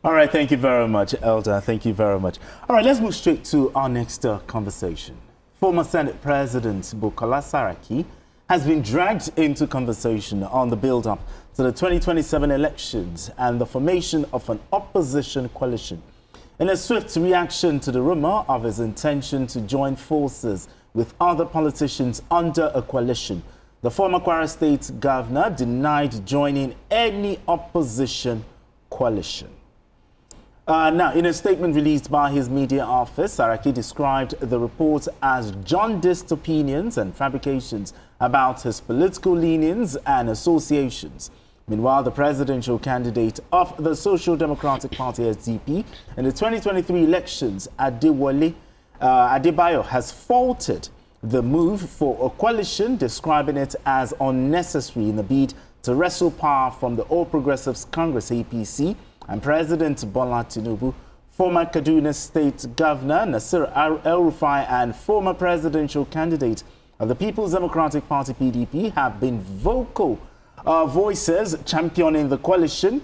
All right, thank you very much, Elder. Thank you very much. All right, let's move straight to our next conversation. Former Senate President Bukola Saraki has been dragged into conversation on the build-up to the 2027 elections and the formation of an opposition coalition. In a swift reaction to the rumor of his intention to join forces with other politicians under a coalition, the former Kwara State governor denied joining any opposition coalition. Now, in a statement released by his media office, Saraki described the reports as jaundiced opinions and fabrications about his political leanings and associations. Meanwhile, the presidential candidate of the Social Democratic Party, SDP, in the 2023 elections, Adebayo, has faulted the move for a coalition, describing it as unnecessary in the bid to wrestle power from the All Progressives Congress, APC, and President Bola Tinubu. Former Kaduna State Governor Nasir El-Rufai and former presidential candidate of the People's Democratic Party, PDP, have been vocal voices championing the coalition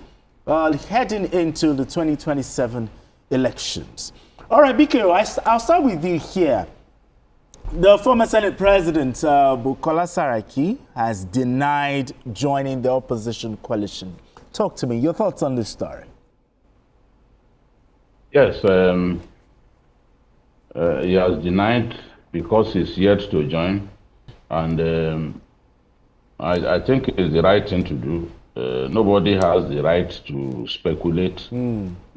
heading into the 2027 elections. All right, Biko, I'll start with you here. The former Senate President, Bukola Saraki, has denied joining the opposition coalition. Talk to me. Your thoughts on this story? Yes, he has denied because he's yet to join, and I think it's the right thing to do. Nobody has the right to speculate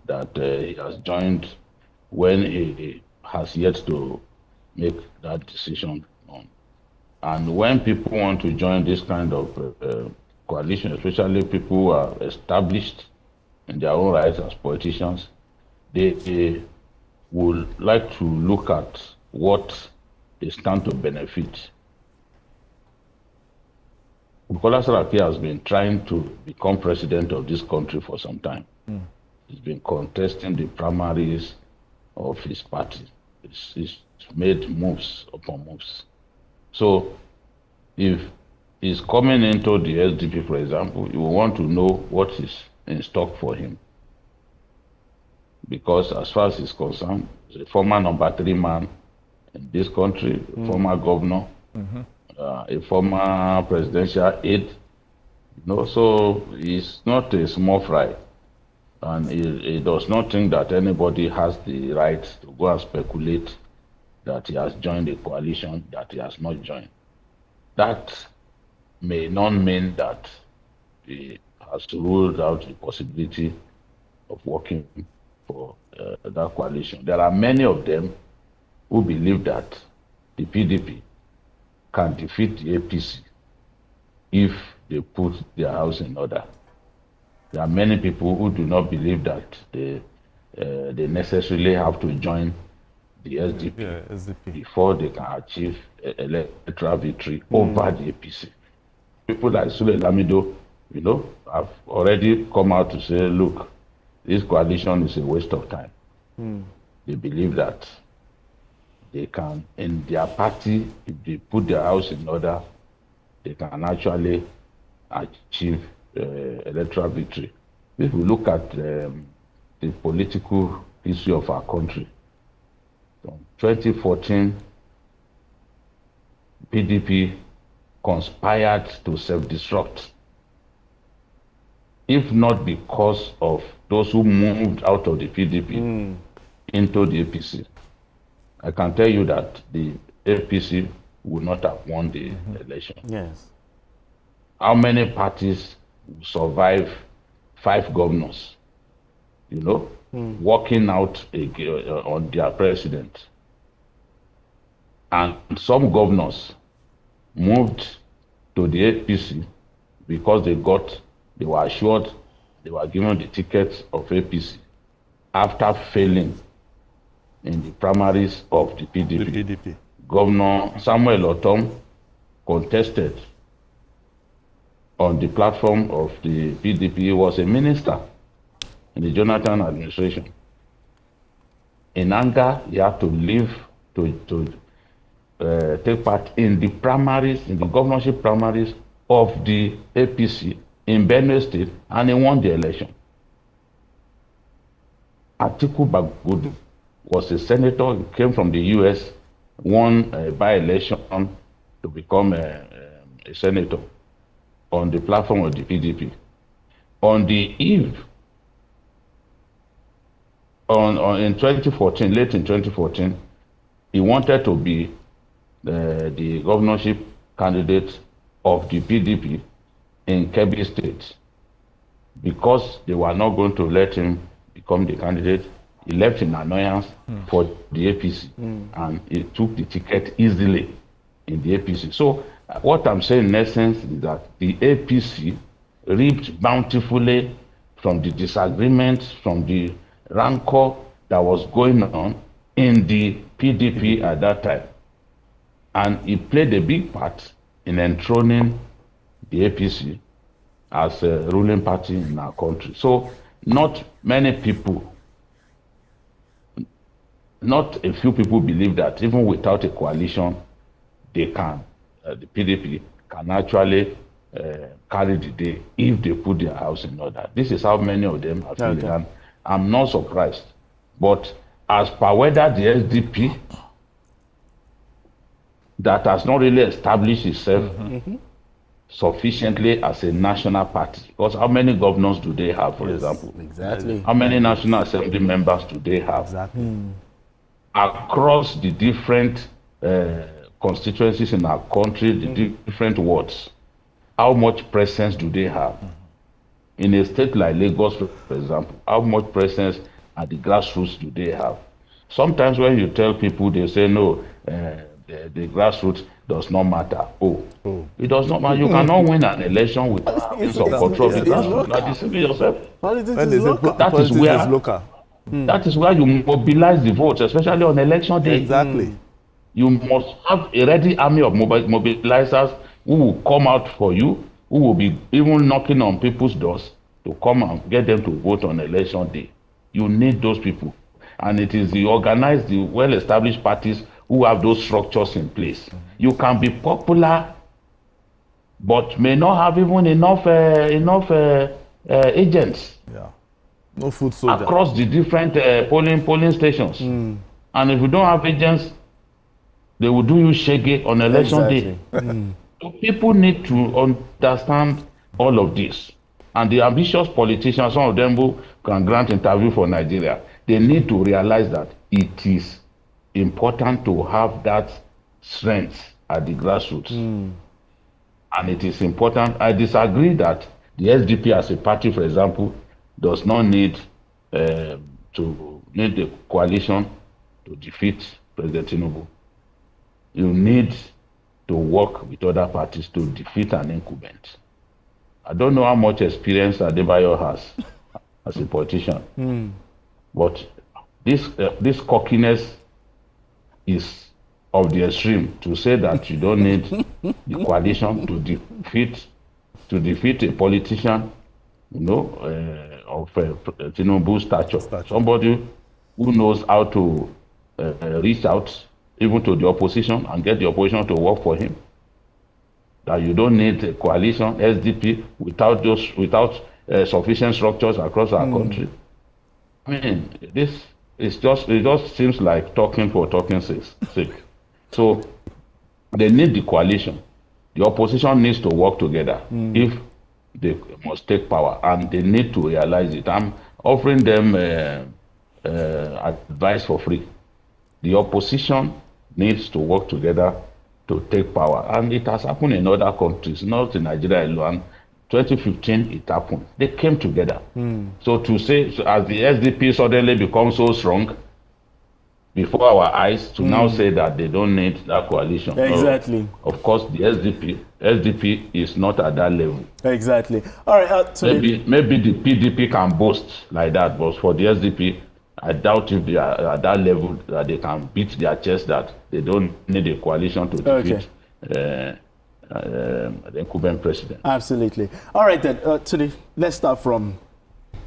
that he has joined when he has yet to make that decision on. And when people want to join this kind of coalition, especially people who are established in their own rights as politicians, they would like to look at what they stand to benefit. Bukola Saraki has been trying to become president of this country for some time. He's been contesting the primaries of his party. He's made moves upon moves. So if he's coming into the SDP, for example, you will want to know what is in stock for him. Because as far as he's concerned, he's a former number 3 man in this country, a former governor, a former presidential aide. So he's not a small fry. And he does not think that anybody has the right to go and speculate that he has joined a coalition that he has not joined. That may not mean that he has ruled out the possibility of working for that coalition. There are many of them who believe that the PDP can defeat the APC if they put their house in order. There are many people who do not believe that they necessarily have to join the SDP, before they can achieve electoral victory over the APC. People like Sule Lamido, have already come out to say, look, this coalition is a waste of time. They believe that they can, in their party, if they put their house in order, they can actually achieve electoral victory. If we look at the political history of our country, from 2014, PDP conspired to self-destruct, if not because of those who moved out of the PDP into the APC. I can tell you that the APC would not have won the election. Yes. How many parties survive 5 governors, working out on their president? And some governors moved to the APC because they were assured they were given the tickets of APC after failing in the primaries of the PDP. Governor Samuel Otom contested on the platform of the PDP. He was a minister in the Jonathan administration. In anger, he had to leave to take part in the primaries, in the governorship primaries of the APC in Benue State, and he won the election. Atiku Bagudu was a senator. He came from the U.S., won a by-election to become a senator on the platform of the PDP. On the eve, in 2014, late in 2014, he wanted to be the governorship candidate of the PDP in Kebbi State. Because they were not going to let him become the candidate, he left in annoyance for the APC, and he took the ticket easily in the APC. So what I'm saying in essence is that the APC reaped bountifully from the disagreements, from the rancor that was going on in the PDP at that time. And he played a big part in enthroning the APC as a ruling party in our country. So not many people, not a few people believe that even without a coalition, they can, the PDP can actually carry the day if they put their house in order. This is how many of them are feeling. And I'm not surprised. But as per whether the SDP that has not really established itself sufficiently as a national party, because how many governors do they have, for example? Exactly. How many National Assembly members do they have? Exactly. Across the different constituencies in our country, the different wards, how much presence do they have? In a state like Lagos, for example, how much presence at the grassroots do they have? Sometimes when you tell people, they say, no, the grassroots does not matter. It does not matter. You cannot win an election without control of the grassroots. You are deceiving yourself. That is where you mobilize the votes, especially on election day. Exactly. You must have a ready army of mobilizers who will come out for you, who will be even knocking on people's doors to come and get them to vote on election day. You need those people. And it is the organized, the well-established parties who have those structures in place. You can be popular, but may not have even enough agents. Yeah. No food soldier. Across the different polling stations. And if you don't have agents, they will do you shaggy on election day. So people need to understand all of this. And the ambitious politicians, some of them who can grant interview for Nigeria, they need to realize that it is important to have that strength at the grassroots. And it is important. I disagree that the SDP as a party, for example, does not need the coalition to defeat President Tinubu. You need to work with other parties to defeat an incumbent. I don't know how much experience Adebayo has as a politician, but this cockiness is of the extreme to say that you don't need the coalition to defeat a politician, you know, of Tinubu's stature. Somebody who knows how to reach out even to the opposition and get the opposition to work for him. That you don't need a coalition, SDP, without sufficient structures across our country. I mean, it just seems like talking for talking's sake. So they need the coalition. The opposition needs to work together if they must take power, and they need to realize it. I'm offering them advice for free. The opposition needs to work together to take power, and it has happened in other countries, not in Nigeria alone. 2015, it happened. They came together. So to say, as the SDP suddenly becomes so strong before our eyes, to now say that they don't need that coalition. Exactly. Of course, the SDP is not at that level. Exactly. All right. Maybe the PDP can boast like that, but for the SDP, I doubt if they are at that level that they can beat their chest that they don't need a coalition to defeat the incumbent president. Absolutely. All right, then, today, let's start from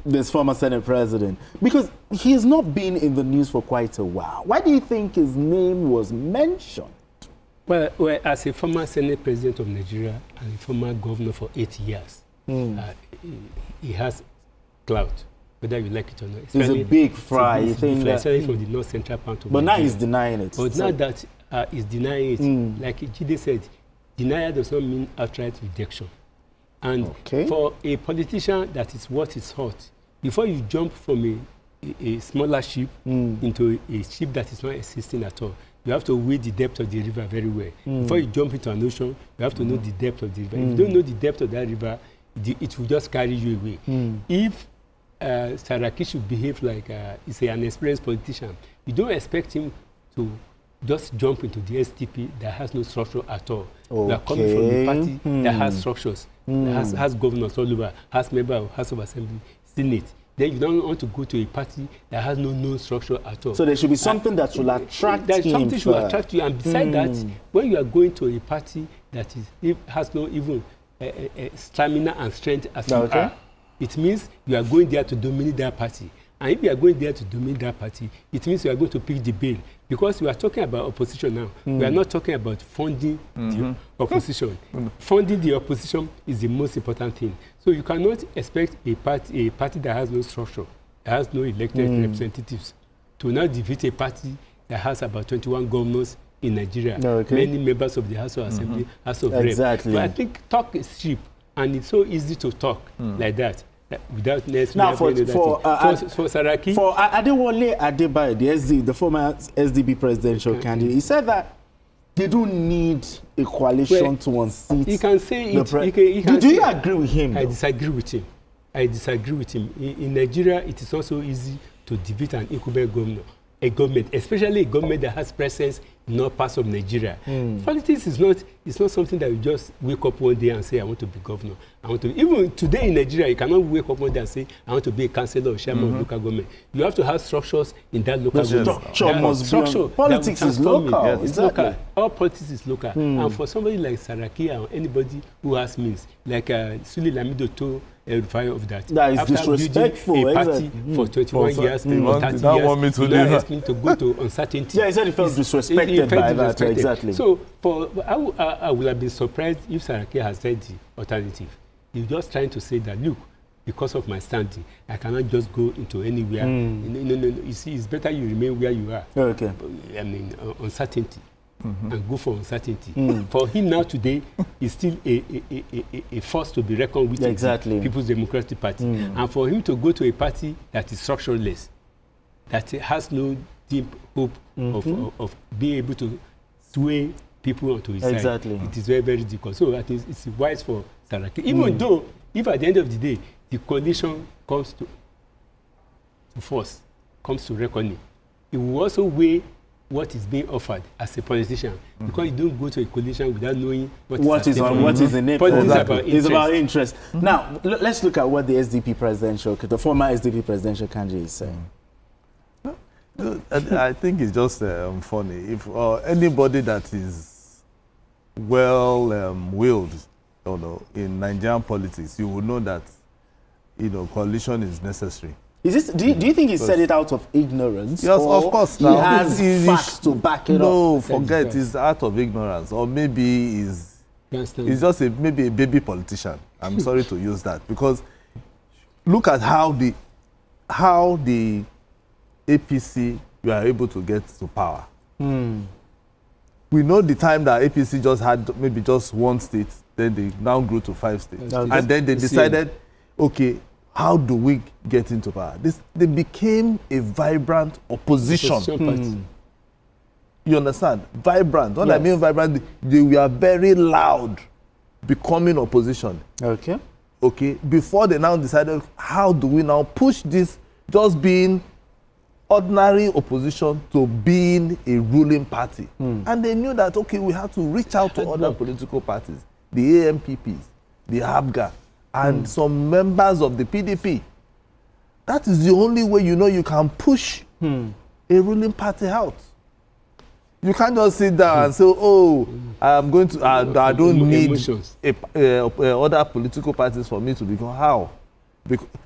this former Senate president, because he has not been in the news for quite a while. Why do you think his name was mentioned? Well, as a former Senate president of Nigeria and a former governor for 8 years, he has clout. whether you like it or not. It's a big fry. It's a big fry, especially from the North Central part of But now Nigeria. he's denying it. But now that he's denying it, like Jide said, denial does not mean outright rejection. And for a politician that is what is hot, before you jump from a smaller ship into a ship that is not existing at all, you have to weigh the depth of the river very well. Before you jump into an ocean, you have to know the depth of the river. If you don't know the depth of that river, it will just carry you away. If Saraki should behave like he's an experienced politician, you don't expect him to just jump into the SDP that has no structure at all. We are coming from a party that has structures, that has governors all over, has members of House of Assembly, Senate. Then you don't want to go to a party that has no structure at all. So there should be something that should attract him. Something should attract you. And besides that, when you are going to a party that has no even stamina and strength as you are, it means you are going there to dominate that party. And if you are going there to dominate that party, it means you are going to pick the bill. Because we are talking about opposition now. We are not talking about funding the opposition. Funding the opposition is the most important thing. So you cannot expect a party that has no structure, that has no elected representatives, to now defeat a party that has about 21 governors in Nigeria, many members of the House of Assembly, House of Reps. But I think talk is cheap, and it's so easy to talk like that. Without necessarily for Saraki, for Adewale Adebayo, the former SDP presidential candidate, he said that they don't need a coalition to unseat. He can say it. Do you agree with him? I disagree with him. In Nigeria, it is also easy to defeat an incumbent government, especially a government that has presence in all parts of Nigeria. Politics is not something that you just wake up one day and say, I want to be governor. Even today in Nigeria, you cannot wake up one day and say, I want to be a councillor or chairman of local government. You have to have structures in that local government. Politics is local. It's local. All politics is local. And for somebody like Saraki or anybody who has means, like Sule Lamido told of that. That is disrespectful. A party for 21 years, 30 years, now asking to go to uncertainty. Yeah, he said he felt disrespected by that. Exactly. So I would have been surprised if Saraki has said the alternative. He's just trying to say that, look, because of my standing, I cannot just go into anywhere. No. You see, it's better you remain where you are. Okay. I mean, uncertainty. And go for uncertainty. For him now today, is still a force to be reckoned with. Exactly. People's Democratic Party. And for him to go to a party that is structureless, that has no deep hope of being able to sway people onto his side, it is very, very difficult. So I think it's wise for Saraki. Even though, if at the end of the day, the coalition comes to force, comes to reckoning, it will also weigh what is being offered as a politician, because you don't go to a coalition without knowing what is in it. It's about interest. Now, let's look at what the former SDP presidential candidate is saying. I think it's just funny. If anybody that is well-willed, in Nigerian politics, you will know that, coalition is necessary. Do you think he said it out of ignorance? Yes, of course. He has facts to back it up. No, forget, it's out of ignorance, or maybe he's just maybe a baby politician. I'm sorry to use that, because look at how the APC were able to get to power. We know the time that APC just had maybe just one state, then they now grew to 5 states, and then they decided, okay, how do we get into power? They became a vibrant opposition. You understand? Vibrant. What I mean vibrant, they were very loud, becoming opposition. Okay. Before they now decided, how do we now push this just being ordinary opposition to being a ruling party? And they knew that, okay, we have to reach out to other political parties, the AMPPs, the ABGA, and some members of the PDP. That is the only way you can push a ruling party out. You can't just sit down and say, oh, I'm going to, I don't need other political parties for me to become. How?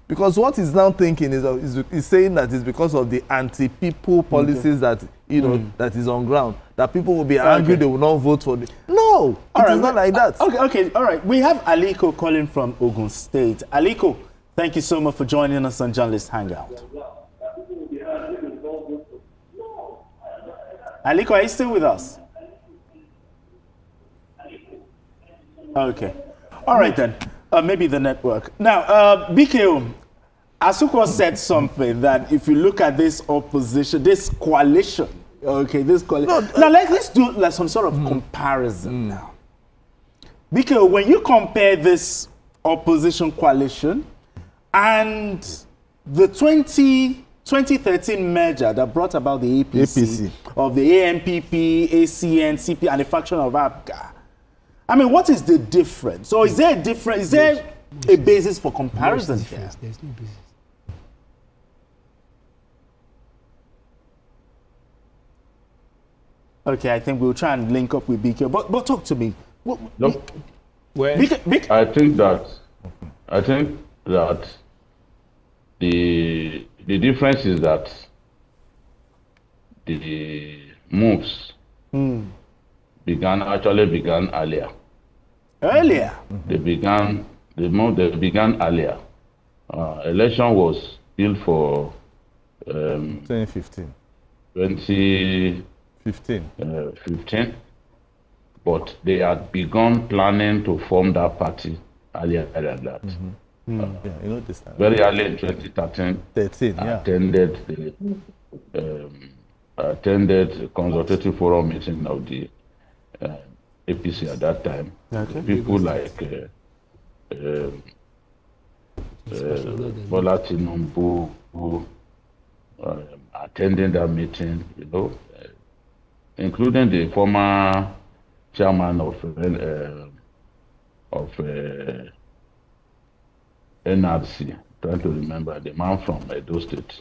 Because what he's now thinking is saying that it's because of the anti-people policies that, that is on ground, that people will be angry, they will not vote for it. No, it's not like that. Okay, all right. We have Aliko calling from Ogun State. Aliko, Thank you so much for joining us on Journalist Hangout. Aliko, are you still with us? Okay. All right, then. Maybe the network. Now, BKO, Asuko said something that if you look at this opposition, this coalition, okay, this coalition. Now, let's do like some sort of comparison now. BKO, when you compare this opposition coalition and the 2013 merger that brought about the APC. Of the ANPP, ACN, CP, and the faction of ABGA. I mean, what is the difference? So is there a difference? Is there a basis for comparison here? There's no basis. Okay, I think we'll try and link up with BK. But talk to me. Look, BK? I think that the difference is that the moves began earlier. Earlier? The move began earlier. Election was built for 2015. 2015, but they had begun planning to form that party earlier than that. Yeah, you know this time. Very early in 2013, attended the consultative forum meeting of the APC at that time. Okay. People like Bola Tinubu who attending that meeting, you know, including the former chairman of NRC, trying to remember, the man from Edo State,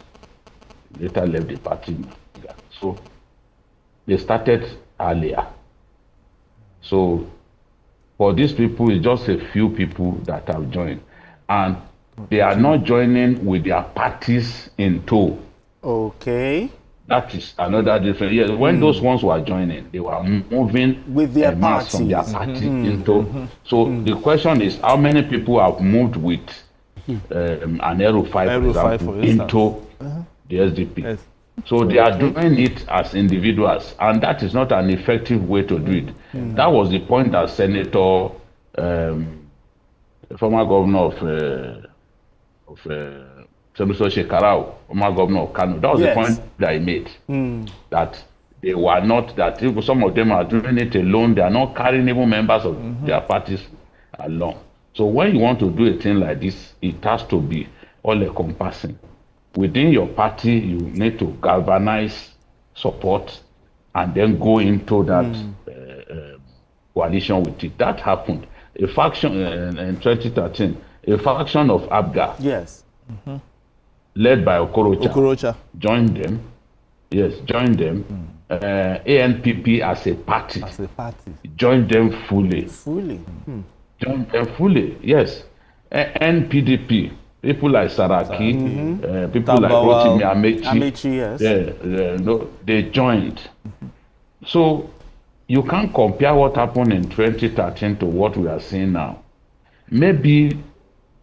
later left the party. So they started earlier. So for these people, it's just a few people that have joined. And they are not joining with their parties in tow. Okay. That is another difference. Yes, when those ones were joining, they were moving with their mass from their party in tow. So the question is, how many people have moved with an Aero-5, for example, into the SDP? Yes. So they are doing it as individuals, and that is not an effective way to do it. That was the point that Senator, the former governor of Shekarau, former governor of Kano, that was the point that he made. That they were not, that some of them are doing it alone, they are not carrying even members of their parties along. So when you want to do a thing like this, it has to be all-encompassing. Within your party, you need to galvanize support and then go into that coalition with it. That happened. A faction in 2013, a faction of ABGA, led by Okorocha, joined them. Yes, joined them. ANPP as a party, joined them fully. Joined them fully. Yes. NPDP. People like Saraki, people like Rotimi Amechi, they joined. So you can't compare what happened in 2013 to what we are seeing now. Maybe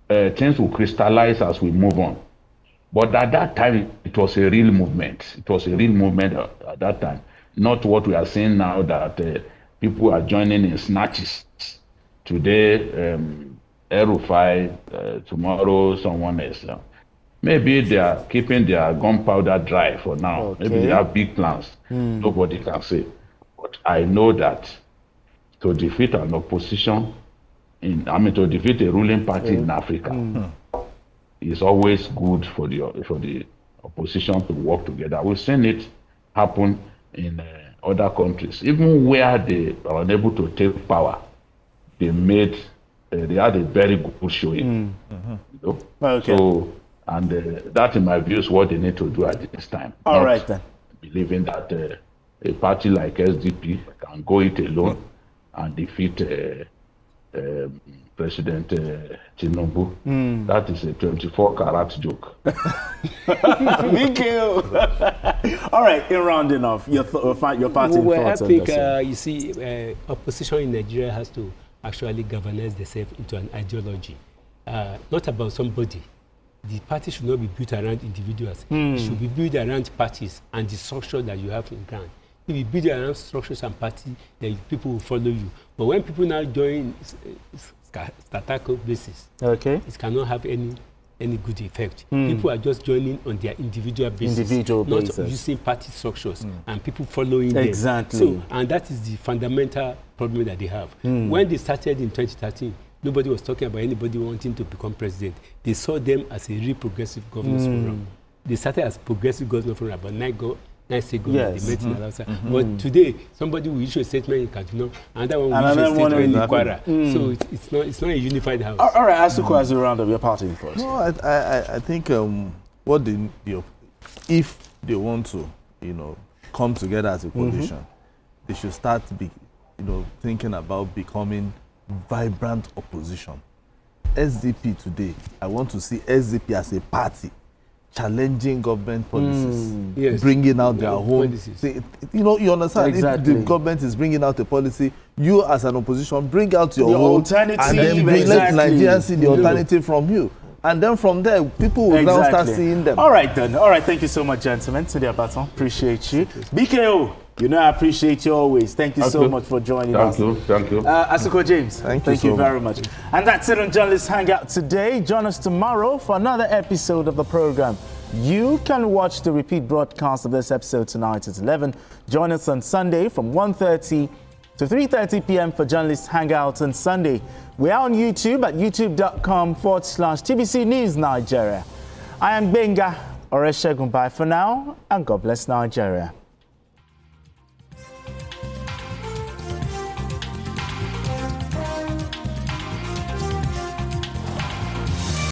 things will crystallize as we move on. But at that time, it was a real movement. It was a real movement at that time. Not what we are seeing now, that people are joining in snatches. Today, Erufai, tomorrow someone else. Maybe they are keeping their gunpowder dry for now. Okay. Maybe they have big plans. Nobody can say. But I know that to defeat an opposition, to defeat a ruling party in Africa, is always good for the opposition to work together. We've seen it happen in other countries, even where they are unable to take power. They had a very good showing. You know? Okay. So, and that, in my view, is what they need to do at this time. All right, then. Believing that a party like SDP can go it alone and defeat President Tinubu. That is a 24-karat joke. Thank you. All right, in rounding off, your party thoughts I think, you see, opposition in Nigeria has to actually galvanize themselves into an ideology. Not about somebody, the party should not be built around individuals. It should be built around parties and the structure that you have in ground. If you build around structures and parties, then people will follow you. But when people now join statical basis, it cannot have any good effect. People are just joining on their individual basis, not using party structures and people following them. Exactly. So, and that is the fundamental problem that they have. When they started in 2013, nobody was talking about anybody wanting to become president. They saw them as a real progressive governance forum. They started as progressive governance forum, but now state government, they met in Alausa. But today, somebody will issue a statement in Kaduna, another one will issue a statement in Kwara. So it's not a unified house. All right, Asuko, as we round up, your party first. No, I think what if they want to, come together as a coalition, they should start thinking about becoming vibrant opposition. SDP today, I want to see SDP as a party challenging government policies, bringing out their own policies. You understand? Exactly. If the government is bringing out a policy, you as an opposition bring out your own alternative, and then let Nigerians see the alternative from you. And then from there, people will now start seeing them. All right, then. All right, thank you so much, gentlemen. Today, Baton, appreciate you. BKO, I appreciate you always. Thank you so much for joining us. Thank you. Asuko James, thank you very much. And that's it on Journalist Hangout today. Join us tomorrow for another episode of the program. You can watch the repeat broadcast of this episode tonight at 11. Join us on Sunday from 1:30 to 3:30 p.m. for Journalist Hangout on Sunday. We are on YouTube at youtube.com/TVC News Nigeria. I am Benga Oreshegun. Bye for now, and God bless Nigeria.